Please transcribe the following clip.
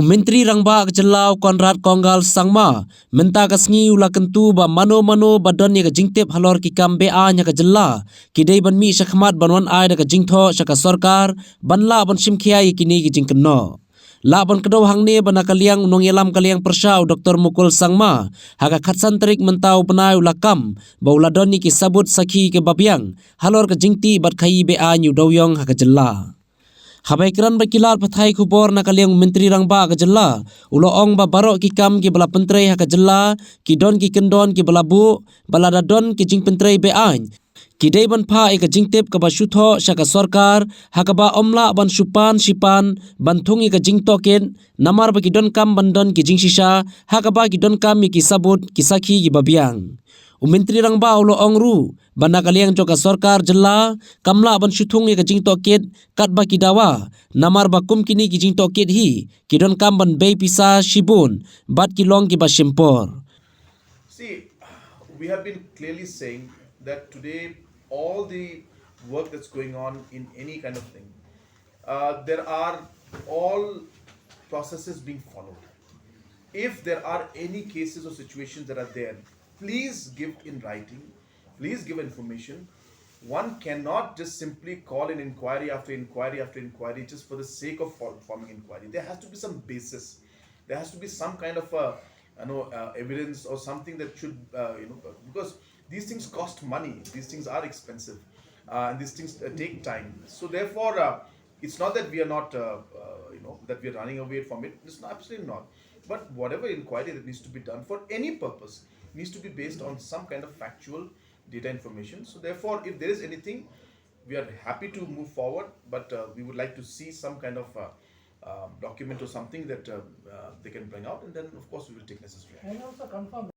Menteri Rangba ke Jylla Konrad Konggal Sangma menta kasngi ula kentu ba mano badon ni ke Jingtip halor ki kambe a nya ke Jylla kidai ban mi shakhmat banwan ai da ke Jingthoh Shaka Sorkar banla ban simkhia kini ki Jingkeno la ban kedo hangne bana kaliang unong yelam kaliang persau Dr. Mukul Sangma Haka khatsan terik mentau penai ula kam ba ula don ni ki sabut sakhi ke babiang halor ke Jingti bat khai be a nyu dowyong Haka Jylla Haba ikran bakilar pathai kubor na kaliang Menteri Rangba ke Jylla ulo ong ba barok ki kam ki bala pentrei Haka Jylla ki don ki kendon ki bala bu bala dadon ki jing pentrei be ain ki dei ban pha e ka Jingtip ka ba Shutho Shaka Sorkar Haka ba omla ban supan sipan ban thung e ka Jingthoh ken namar ba ki don kam bandon ki jing sisa Haka ba ki don kam ki sabut ki sakhi ki babiang Menteri Rangba ulo ong ru bana kaliang joka Sorkar Jylla kamla ban suthung e ka Jingthoh ket kat ba ki dawa namar ba kum kini ki Jingthoh ket hi ki don kam ban bei pisa shibun bat ki long ki ba shimpor. See, we have been clearly saying that today all the work that's going on in any kind of thing, there are all processes being followed. If there are any cases or situations that are there, please give in writing, please give information. One cannot just simply call an inquiry after inquiry after inquiry just for the sake of forming inquiry. There has to be some basis. There has to be some kind of evidence or something that should because these things cost money. These things are expensive, and these things take time. So therefore, it's not that we are not that we are running away from it. It's not, absolutely not. But whatever inquiry that needs to be done for any purpose needs to be based on some kind of factual data information. So therefore, if there is anything, we are happy to move forward, but we would like to see some kind of document or something that they can bring out, and then of course we will take necessary action. And also confirm